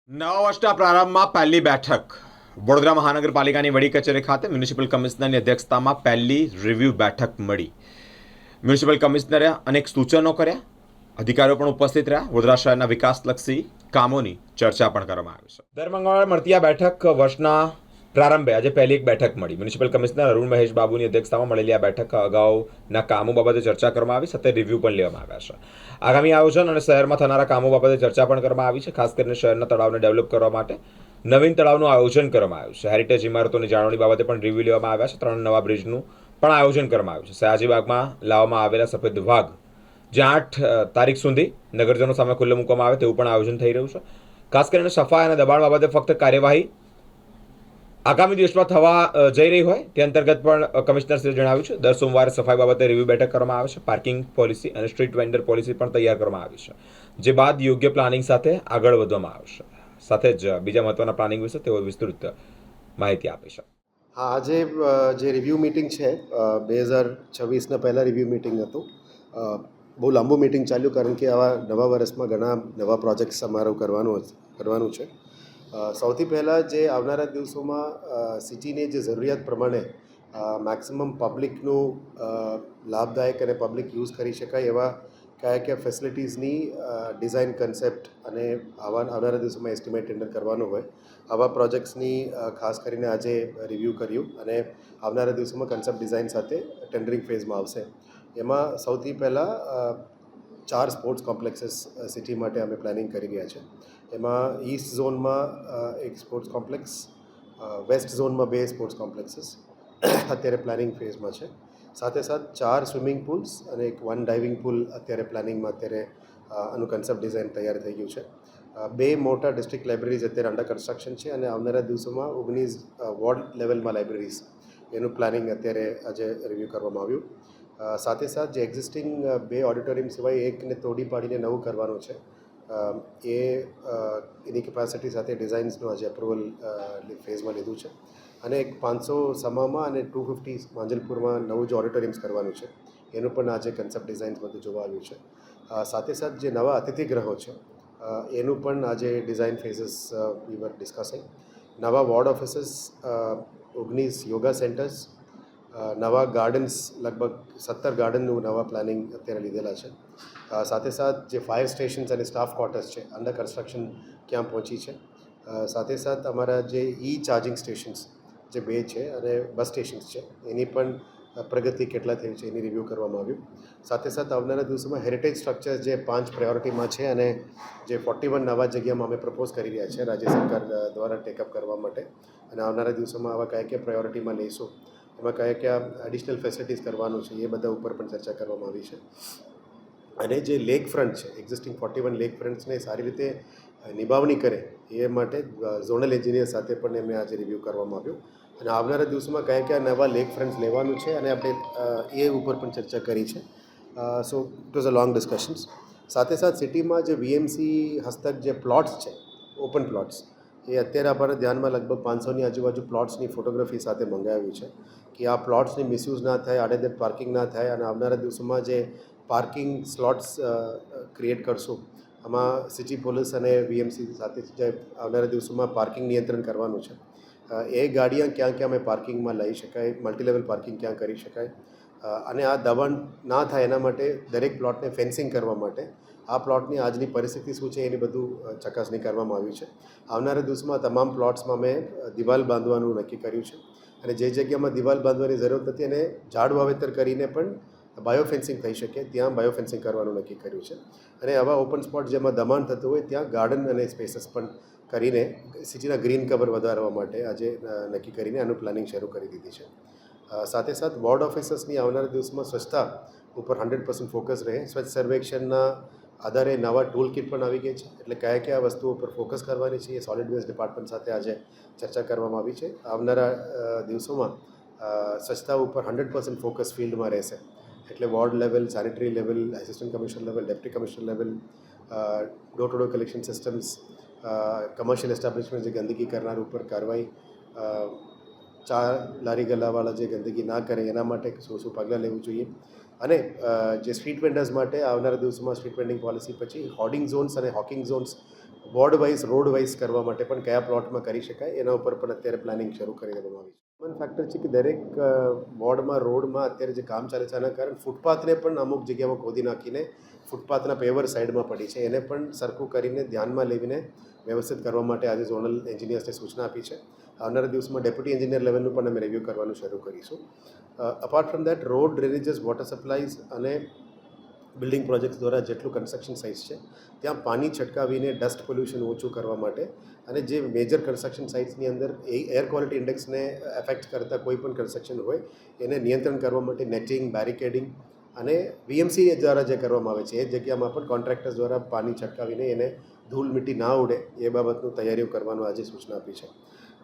નવા વર્ષના પ્રારંભમાં પહેલી બેઠક વડોદરા મહાનગરપાલિકાની વડી કચેરી ખાતે મ્યુનિસિપલ કમિશનરની અધ્યક્ષતામાં પહેલી રિવ્યુ બેઠક મળી. મ્યુનિસિપલ કમિશનરે અનેક સૂચનો કર્યા, અધિકારીઓ પણ ઉપસ્થિત રહ્યા. વડોદરા શહેરના વિકાસલક્ષી કામોની ચર્ચા પણ કરવામાં આવી છે. દર મંગળવારે મળતી આ બેઠક વર્ષના પ્રારંભે આજે પહેલી એક બેઠક મળી. મ્યુનિસિપલ કમિશનર અરુણ મહેશ બાબુની અધ્યક્ષતામાં મળેલી આ બેઠક અગાઉના કામો બાબતે ચર્ચા કરવામાં આવી, સાથે રિવ્યુ પણ લેવામાં આવ્યા છે. આગામી આયોજન અને શહેરમાં થનારા કામો બાબતે ચર્ચા પણ કરવામાં આવી છે. ખાસ કરીને શહેરના તળાવને ડેવલપ કરવા માટે નવીન તળાવનું આયોજન કરવામાં આવ્યું છે. હેરિટેજ ઇમારતોની જાળવણી બાબતે પણ રિવ્યુ લેવામાં આવ્યા છે. 3 નવા બ્રિજનું પણ આયોજન કરવામાં આવ્યું છે. સયાજીબાગમાં લાવવામાં આવેલા સફેદ વાઘ જે 8 તારીખ સુધી નગરજનો સામે ખુલ્લો મૂકવામાં આવે તેવું પણ આયોજન થઈ રહ્યું છે. ખાસ કરીને સફાઈ અને દબાણ બાબતે ફક્ત કાર્યવાહી આગામી દિવસમાં થવા જઈ રહી હોય તે અંતર્ગત પણ કમિશનરશ્રીએ જણાવ્યું છે. દર સોમવારે સફાઈ બાબતે રિવ્યુ બેઠક કરવામાં આવે છે. પાર્કિંગ પોલિસી અને સ્ટ્રીટ વેન્ડર પોલિસી પણ તૈયાર કરવામાં આવી છે, જે બાદ યોગ્ય પ્લાનિંગ સાથે આગળ વધવામાં આવશે. સાથે જ બીજા મહત્વના પ્લાનિંગ વિશે તેઓ વિસ્તૃત માહિતી આપી છે. હા, આજે જે રિવ્યૂ મિટિંગ છે 2026ના પહેલાં રિવ્યૂ મિટિંગ હતું. બહુ લાંબુ મિટિંગ ચાલ્યું કારણ કે આવા નવા વર્ષમાં ઘણા નવા પ્રોજેક્ટ્સ અમારું કરવાનું છે. સૌથી પહેલાં જે આવનારા દિવસોમાં સિટીની જે જરૂરિયાત પ્રમાણે મેક્સિમમ પબ્લિકનું લાભદાયક અને પબ્લિક યુઝ કરી શકાય એવા કયા ફેસિલિટીઝની ડિઝાઇન કન્સેપ્ટ અને આવનારા દિવસોમાં એસ્ટિમેટ ટેન્ડર કરવાનું હોય આવા પ્રોજેક્ટ્સની ખાસ કરીને આજે રિવ્યૂ કર્યું અને આવનારા દિવસોમાં કન્સેપ્ટ ડિઝાઇન સાથે ટેન્ડરિંગ ફેઝમાં આવશે. એમાં સૌથી પહેલાં 4 સ્પોર્ટ્સ કોમ્પ્લેક્સીસ સિટી માટે અમે પ્લાનિંગ કરી રહ્યા છે. એમાં ઈસ્ટ ઝોનમાં એક સ્પોર્ટ્સ કોમ્પ્લેક્સ, વેસ્ટ ઝોનમાં 2 સ્પોર્ટ્સ કોમ્પ્લેક્સીસ અત્યારે પ્લાનિંગ ફેઝમાં છે. સાથે 4 સ્વિમિંગ પૂલ્સ અને એક 1 ડાઇવિંગ પૂલ અત્યારે પ્લાનિંગમાં આનું કન્સેપ્ટ ડિઝાઇન તૈયાર થઈ ગયું છે. 2 મોટા ડિસ્ટ્રિક્ટ લાઇબ્રેરીઝ અત્યારે અંડર કન્સ્ટ્રક્શન છે અને આવનારા દિવસોમાં 19 વોર્ડ લેવલમાં લાઇબ્રેરીઝ એનું પ્લાનિંગ અત્યારે આજે રિવ્યૂ કરવામાં આવ્યું. સાથે જે એક્ઝિસ્ટિંગ 2 ઓડિટોરિયમ સિવાય એકને તોડી પાડીને નવું કરવાનું છે એની કેપેસિટી સાથે ડિઝાઇન્સનું આજે અપ્રુવલ ફેઝમાં લીધું છે અને એક 500 સમામાં અને 250 માંજલપુરમાં નવું જે ઓડિટોરિયમ્સ કરવાનું છે એનું પણ આજે કન્સેપ્ટ ડિઝાઇન્સ બધું જોવા આવ્યું છે. સાથે જે નવા અતિથિગૃહો છે એનું પણ આજે ડિઝાઇન ફેઝિસ વી વર ડિસ્કસિંગ. નવા વોર્ડ ઓફિસીસ, 19 યોગા સેન્ટર્સ, નવા ગાર્ડન્સ, લગભગ 17 ગાર્ડનનું નવા પ્લાનિંગ અત્યારે લીધેલા છે. સાથે જે ફાયર સ્ટેશન્સ અને સ્ટાફ ક્વાર્ટર્સ છે અંડર કન્સ્ટ્રક્શન ક્યાં પહોંચી છે. સાથે અમારા જે ચાર્જિંગ સ્ટેશન્સ જે 2 છે અને બસ સ્ટેશન્સ છે એની પણ પ્રગતિ કેટલા થઈ છે એની રિવ્યૂ કરવામાં આવ્યું. સાથે આવનારા દિવસોમાં હેરિટેજ સ્ટ્રક્ચર જે 5 પ્રાયોરિટીમાં છે અને જે 41 નવા જગ્યામાં અમે પ્રપોઝ કરી રહ્યા છે રાજ્ય સરકાર દ્વારા ટેકઅપ કરવા માટે અને આવનારા દિવસોમાં આવા કયા પ્રાયોરિટીમાં લઈશું, એમાં કયા એડિશનલ ફેસિલિટીઝ કરવાનું છે એ બધા ઉપર પણ ચર્ચા કરવામાં આવી છે. અને જે લેક ફ્રન્ટ છે, એક્ઝિસ્ટિંગ 41 લેક ફ્રન્ટ્સને સારી રીતે નિભાવણી કરે એ માટે ઝોનલ એન્જિનિયર સાથે પણ એમને આજે રિવ્યૂ કરવામાં આવ્યું અને આવનારા દિવસોમાં કયા નવા લેક ફ્રન્ટ્સ લેવાનું છે અને આપણે એ ઉપર પણ ચર્ચા કરી છે. So it was a long discussions. સાથે સિટીમાં જે વીએમસી હસ્તક જે પ્લોટ્સ છે, ઓપન પ્લોટ્સ, એ અત્યારે અમારા ધ્યાનમાં લગભગ 500ની આજુબાજુ પ્લોટ્સની ફોટોગ્રાફી સાથે મંગાવ્યું છે કે આ પ્લોટ્સની મિસયુઝ ના થાય, આડેધડ પાર્કિંગ ના થાય અને આવનારા દિવસોમાં જે પાર્કિંગ સ્લોટ્સ ક્રિએટ કરશું આમાં સિટી પોલીસ અને વીએમસી સાથે જે આવનારા દિવસોમાં પાર્કિંગ નિયંત્રણ કરવાનું છે. એ ગાડીઓ ક્યાં અમે પાર્કિંગમાં લઈ શકાય, મલ્ટીલેવલ પાર્કિંગ ક્યાં કરી શકાય અને આ દબાણ ના થાય એના માટે દરેક પ્લોટને ફેન્સિંગ કરવા માટે આ પ્લોટની આજની પરિસ્થિતિ શું છે એની બધું ચકાસણી કરવામાં આવી છે. આવનારા દિવસમાં તમામ પ્લોટ્સમાં મેં દિવાલ બાંધવાનું નક્કી કર્યું છે અને જે જગ્યામાં દિવાલ બાંધવાની જરૂર નથી અને ઝાડ વાવેતર કરીને પણ બાયોફેન્સિંગ થઈ શકે ત્યાં બાયોફેન્સિંગ કરવાનું નક્કી કર્યું છે અને આવા ઓપન સ્પોટ જેમાં દબાણ થતું હોય ત્યાં ગાર્ડન અને સ્પેસીસ પણ કરીને સિટીના ગ્રીન કવર વધારવા માટે આજે નક્કી કરીને આનું પ્લાનિંગ શરૂ કરી દીધી છે. સાથે વોર્ડ ઓફિસર્સની આવનારા દિવસમાં સ્વચ્છતા ઉપર 100% ફોકસ રહે. સ્વચ્છ સર્વેક્ષણના આધારે નવા ટૂલ કિટ પણ આવી ગઈ છે એટલે કયા વસ્તુઓ પર ફોકસ કરવાની છે એ સોલિડ વેસ્ટ ડિપાર્ટમેન્ટ સાથે આજે ચર્ચા કરવામાં આવી છે. આવનારા દિવસોમાં સ્વચ્છતા ઉપર 100% ફોકસ ફિલ્ડમાં રહેશે એટલે ward level, sanitary level, assistant commissioner level, deputy commissioner level, door to door collection systems, commercial establishment જે ગંદકી કરનાર ઉપર કાર્યવાહી, ચા લારી ગલ્લાવાળા જે ગંદકી ના કરે એના માટે શું પગલાં લેવું જોઈએ અને જે સ્ટ્રીટ વેન્ડર્સ માટે આવનારા દિવસોમાં સ્ટ્રીટ વેન્ડિંગ પોલિસી પછી હોર્ડિંગ ઝોન્સ અને hawking zones ward wise road wise કરવા માટે પણ કયા પ્લોટમાં કરી શકાય એના ઉપર પણ અત્યારે પ્લાનિંગ શરૂ કરી દેવામાં આવી છે. કોમન ફેક્ટર છે કે દરેક વોર્ડમાં રોડમાં અત્યારે જે કામ ચાલે છે આના કારણે ફૂટપાથને પણ અમુક જગ્યામાં ખોદી નાખીને ફૂટપાથના પેવર સાઈડમાં પડી છે એને પણ સરખું કરીને ધ્યાનમાં લેવીને વ્યવસ્થિત કરવા માટે આજે ઝોનલ એન્જિનિયર્સને સૂચના આપી છે. આવનારા દિવસમાં ડેપ્યુટી એન્જિનિયર લેવલનું પણ અમે રિવ્યૂ કરવાનું શરૂ કરીશું. Apart from that road drainages water supplies અને બિલ્ડિંગ પ્રોજેક્ટ્સ દ્વારા જેટલું કન્સ્ટ્રક્શન સાઇટ્સ છે ત્યાં પાણી છટકાવીને ડસ્ટ પોલ્યુશન ઓછું કરવા માટે અને જે મેજર કન્સ્ટ્રક્શન સાઇટ્સની અંદર એર ક્વોલિટી ઇન્ડેક્સને એફેક્ટ કરતા કોઈ પણ કન્સ્ટ્રક્શન હોય એને નિયંત્રણ કરવા માટે નેટિંગ બેરિકેડિંગ અને વીએમસી દ્વારા જે કરવામાં આવે છે એ જગ્યામાં પણ કોન્ટ્રાક્ટર્સ દ્વારા પાણી છટકાવીને એને ધૂળ મિટ્ટી ના ઉડે એ બાબતનું તૈયારીઓ કરવાનું આજે સૂચના આપી છે.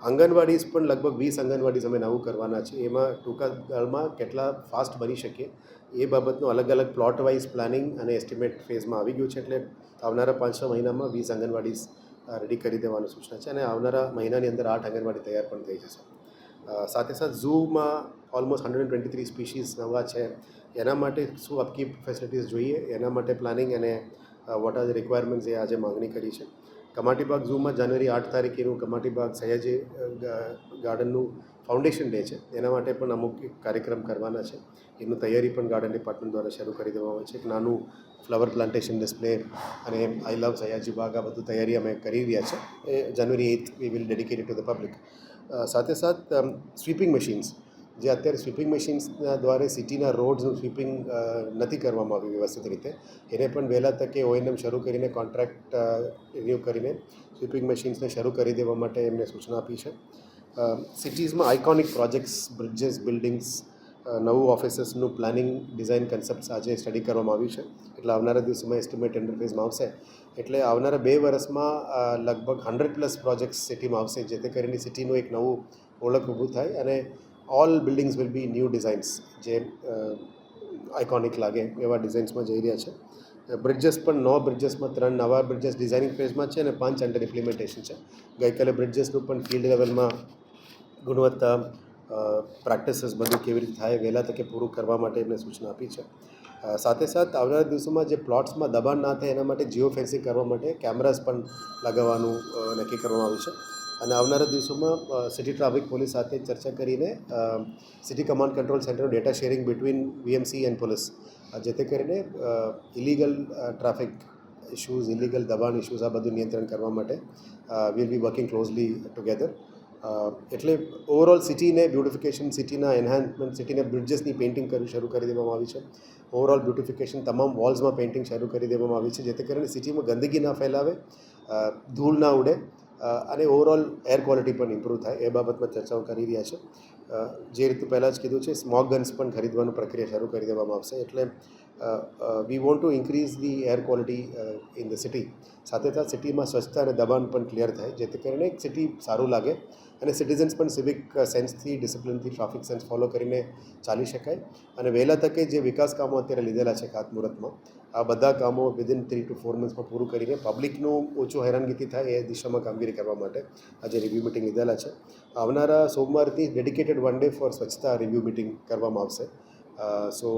આંગણવાડીઝ પણ લગભગ 20 આંગણવાડીઝ અમે નવું કરવાના છે. એમાં ટૂંકા ગાળમાં કેટલા ફાસ્ટ બની શકીએ એ બાબતનું અલગ અલગ પ્લોટ વાઇઝ પ્લાનિંગ અને એસ્ટિમેટ ફેઝમાં આવી ગયું છે. એટલે આવનારા 5-6 મહિનામાં 20 આંગણવાડીઝ રેડી કરી દેવાની સૂચના છે અને આવનારા મહિનાની અંદર 8 આંગણવાડી તૈયાર પણ થઈ જશે. સાથે સાથે ઝૂમાં ઓલમોસ્ટ 123 સ્પીશીઝ નવા છે. એના માટે શું અપકીપ ફેસિલિટીઝ જોઈએ એના માટે પ્લાનિંગ અને વોટ આર ધ રિક્વાયરમેન્ટ્સ એ આજે માંગણી કરી છે. કમાટીબાગ ઝૂમાં જાન્યુઆરી 8 તારીખેનું કમાટીબાગ સયાજી ગાર્ડનનું ફાઉન્ડેશન ડે છે. એના માટે પણ અમુક કાર્યક્રમ કરવાના છે. એનું તૈયારી પણ ગાર્ડન ડિપાર્ટમેન્ટ દ્વારા શરૂ કરી દેવામાં આવે છે. એક નાનું ફ્લાવર પ્લાન્ટેશન ડિસ્પ્લે અને આઈ લવ સયાજી બાગ આ બધું તૈયારી અમે કરી રહ્યા છે. એ જાન્યુઆરી 8 we will dedicate to the public. સાથે સાથ સ્વીપિંગ મશીન્સ જે અત્યારે સ્વીપિંગ મશીન્સના દ્વારા સિટીના રોડ્સનું સ્વીપિંગ નથી કરવામાં આવ્યું વ્યવસ્થિત રીતે એને પણ વહેલા તકે ઓએનએમ શરૂ કરીને કોન્ટ્રાક્ટ રિન્યૂ કરીને સ્વીપિંગ મશીન્સને શરૂ કરી દેવા માટે એમને સૂચના આપી છે. સિટીઝમાં આઇકોનિક પ્રોજેક્ટ્સ બ્રિજેસ બિલ્ડિંગ્સ નવું ઓફિસીસનું પ્લાનિંગ ડિઝાઇન કન્સેપ્ટ્સ આજે સ્ટડી કરવામાં આવ્યું છે. એટલે આવનારા દિવસોમાં એસ્ટિમેટ ઇન્ટરફેસમાં આવશે એટલે આવનારા 2 વર્ષમાં લગભગ 100+ પ્રોજેક્ટ્સ સિટીમાં આવશે જેથી કરીને સિટીનું એક નવું ઓળખ ઊભું થાય અને all buildings will be new designs જે આઇકોનિક લાગે એવા ડિઝાઇન્સમાં જઈ રહ્યા છે. બ્રિજેસ પણ 9 બ્રિજેસમાં 3 નવા બ્રિજેસ ડિઝાઇનિંગ ફેઝમાં છે અને 5 અંડર ઇમ્પ્લિમેન્ટેશન છે. ગઈકાલે બ્રિજેસનું પણ ફિલ્ડ લેવલમાં ગુણવત્તા પ્રેક્ટિસીસ બધું કેવી રીતે થાય વહેલા તકે પૂરું કરવા માટે એમને સૂચના આપી છે. સાથે સાથ આવનારા દિવસોમાં જે પ્લોટ્સમાં દબાણ ના થાય એના માટે જીઓ ફેન્સિંગ કરવા માટે કેમેરાસ પણ લગાવવાનું નક્કી કરવામાં આવ્યું છે. અને આવનારા દિવસોમાં સિટી ટ્રાફિક પોલીસ સાથે ચર્ચા કરીને સિટી કમાન્ડ કંટ્રોલ સેન્ટરનું data sharing between VMC and police જેથી કરીને ઇલીગલ ટ્રાફિક ઇશ્યુઝ ઇલીગલ દબાણ ઇશ્યુઝ આ બધું નિયંત્રણ કરવા માટે will be working closely together. એટલે ઓવરઓલ સિટીને બ્યુટિફિકેશન સિટીના એન્હાન્સમેન્ટ સિટીને બ્રિજેસની પેઇન્ટિંગ શરૂ કરી દેવામાં આવી છે. ઓવરઓલ બ્યુટિફિકેશન તમામ વોલ્સમાં પેઇન્ટિંગ શરૂ કરી દેવામાં આવી છે જેથી કરીને સિટીમાં ગંદકી ના ફેલાવે ધૂળ ના ઉડે અને ઓવરઓલ એર ક્વોલિટી પણ ઇમ્પ્રૂવ થાય એ બાબતમાં ચર્ચાઓ કરી રહ્યા છે. જે રીતે પહેલાં જ કીધું છે સ્મોગ ગન્સ પણ ખરીદવાની પ્રક્રિયા શરૂ કરી દેવામાં આવશે. એટલે we want to increase the air quality in the city. સાથે સાથે સિટીમાં સ્વચ્છતા અને દબાણ પણ ક્લિયર થાય જેથી કરીને એક સિટી સારું લાગે અને સિટીઝન્સ પણ સિવિક સેન્સથી ડિસિપ્લિનથી ટ્રાફિક સેન્સ ફોલો કરીને ચાલી શકાય અને વહેલા તકે જે વિકાસ કામો અત્યારે લીધેલા છે ખાતમુહૂર્તમાં આ બધા કામો વિધિન 3 to 4 મંથમાં પૂરું કરીને પબ્લિકનું ઓછું હેરાનગતિ થાય એ દિશામાં કામગીરી કરવા માટે આજે રિવ્યૂ મિટિંગ લીધેલા છે. આવનારા સોમવારથી ડેડિકેટેડ 1 day ફોર સ્વચ્છતા રિવ્યૂ મિટિંગ કરવામાં આવશે. So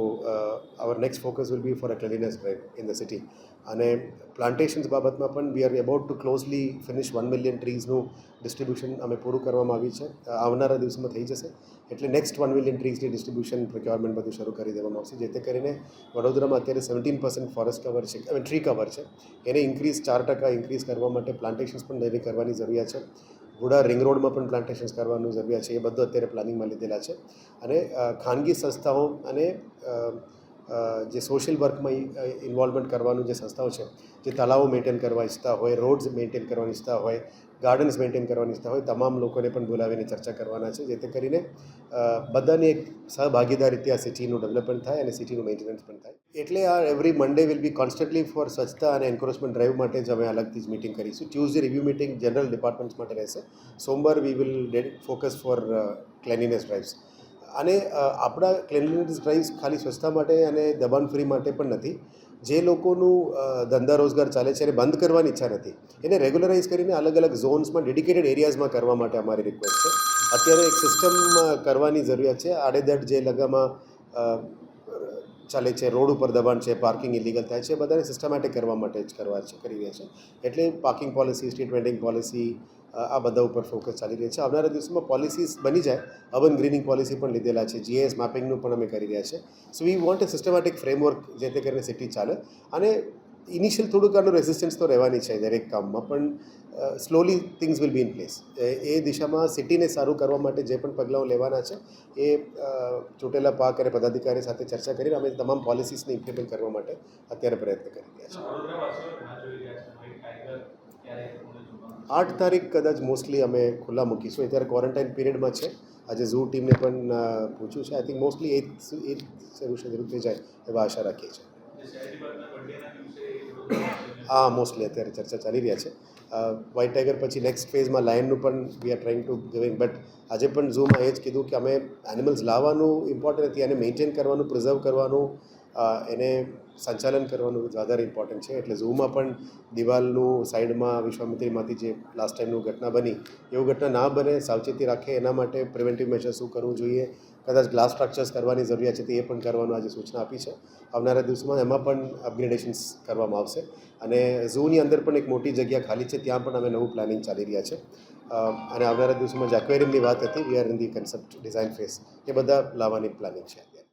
our next focus will be for a cleanliness drive in the city. અને પ્લાન્ટેશન્સ બાબતમાં પણ we are about to closely finish 1 million ટ્રીઝનું ડિસ્ટ્રીબ્યુશન અમે પૂરું કરવામાં આવ્યું છે. આવનારા દિવસમાં થઈ જશે એટલે નેક્સ્ટ 1 million ટ્રીઝની ડિસ્ટ્રીબ્યુશન પ્રિક્યોરમેન્ટ બધું શરૂ કરી દેવામાં આવશે જેથી કરીને વડોદરામાં અત્યારે 17% ફોરેસ્ટ કવર છે ટ્રી કવર છે એને ઇન્ક્રીઝ 4% ઇન્ક્રીઝ કરવા માટે પ્લાન્ટેશન્સ પણ ડેલી કરવાની જરૂરિયાત છે. ગુડા રિંગ રોડમાં પણ પ્લાન્ટેશન્સ કરવાનું જરૂરિયાત છે. એ બધું અત્યારે પ્લાનિંગમાં લીધેલા છે અને ખાનગી સંસ્થાઓ અને જે સોશિયલ વર્કમાં ઇન્વોલ્વમેન્ટ કરવાનું જે સંસ્થાઓ છે જે તળાવો મેન્ટેન કરવા ઈચ્છતા હોય રોડ્સ મેન્ટેન કરવા ઈચ્છતા હોય ગાર્ડન્સ મેન્ટેન કરવાની ઈચ્છતા હોય તમામ લોકોને પણ બોલાવીને ચર્ચા કરવાના છે જેથી કરીને બધાની એક સહભાગીદારીથી આ સિટીનું ડેવલપમેન્ટ થાય અને સિટીનું મેન્ટેનન્સ પણ થાય. એટલે આ every Monday will be constantly for સ્વચ્છતા અને એન્કરેજમેન્ટ ડ્રાઈવ માટે જ અમે અલગથી જ મિટિંગ કરીશું. Tuesday review meeting general departments માટે રહેશે. સોમવાર we will focus for cleanliness drives. અને આપણા ક્લેનલીનેસ ડ્રાઈવ્સ ખાલી સ્વચ્છતા માટે અને દબાણ ફ્રી માટે પણ નથી. જે લોકોનું ધંધા રોજગાર ચાલે છે એને બંધ કરવાની ઈચ્છા નથી એને રેગ્યુલરાઇઝ કરીને અલગ અલગ ઝોન્સમાં ડેડિકેટેડ એરિયાઝમાં કરવા માટે અમારી રિક્વેસ્ટ છે. અત્યારે એક સિસ્ટમ કરવાની જરૂરિયાત છે. આડેધડ જે લગામાં ચાલે છે, રોડ ઉપર દબાણ છે, પાર્કિંગ ઇલીગલ થાય છે, એ બધાને સિસ્ટમેટિક કરવા માટે જ કરી રહ્યા છે. એટલે parking policy, street vending policy, આ બધા ઉપર ફોકસ ચાલી રહી છે. આવનારા દિવસોમાં પોલિસીસ બની જાય, અર્બન ગ્રીનિંગ પોલિસી પણ લીધેલા છે, જીએસ મેપિંગનું પણ અમે કરી રહ્યા છે. So we want a systematic framework જે તે કરીને સિટી ચાલે. અને ઇનિશિયલ થોડુંક આનું રેઝિસ્ટન્સ તો રહેવાની છે દરેક કામમાં, પણ slowly things will be in place. એ દિશામાં સિટીને સારું કરવા માટે જે પણ પગલાઓ લેવાના છે એ ચૂંટેલા પાક અને પદાધિકારી સાથે ચર્ચા કરીને અમે તમામ પોલિસીસને ઇમ્પ્લિમેન્ટ કરવા માટે અત્યારે પ્રયત્ન કરી રહ્યા છીએ. 8 તારીખ કદાચ મોસ્ટલી અમે ખુલ્લા મૂકીશું. અત્યારે ક્વોરન્ટાઇન પીરિયડમાં છે. આજે ઝૂ ટીમને પણ પૂછ્યું છે. આઈ થિંક મોસ્ટલી 8 શરૂ થઈ જાય એવા આશા રાખીએ છીએ. હા, મોસ્ટલી અત્યારે ચર્ચા ચાલી રહ્યા છે. વ્હાઇટ ટાઈગર પછી નેક્સ્ટ ફેઝમાં લાયનનું પણ we are trying to giving. But આજે પણ ઝૂમાં એ જ કીધું કે અમે એનિમલ્સ લાવવાનું ઇમ્પોર્ટન્ટ નથી, એને મેન્ટેન કરવાનું, પ્રિઝર્વ કરવાનું, એને સંચાલન કરવાનું વધારે ઇમ્પોર્ટન્ટ છે. એટલે ઝૂમાં પણ દિવાલનું સાઈડમાં વિશ્વામિત્રીમાંથી જે લાસ્ટ ટાઈમનું ઘટના બની એવું ઘટના ના બને, સાવચેતી રાખે એના માટે પ્રિવેન્ટિવ મેજર શું કરવું જોઈએ, કદાચ ગ્લાસ સ્ટ્રક્ચર્સ કરવાની જરૂરિયાત છે તો એ પણ કરવાનું આજે સૂચના આપી છે. આવનારા દિવસોમાં એમાં પણ અપગ્રેડેશન્સ કરવામાં આવશે. અને ઝૂની અંદર પણ એક મોટી જગ્યા ખાલી છે, ત્યાં પણ અમે નવું પ્લાનિંગ ચાલી રહ્યા છે. અને આવનારા દિવસોમાં જે એક્વેરિયમની વાત હતી, we are in the concept design phase, એ બધા લાવવાની પ્લાનિંગ છે અત્યારે.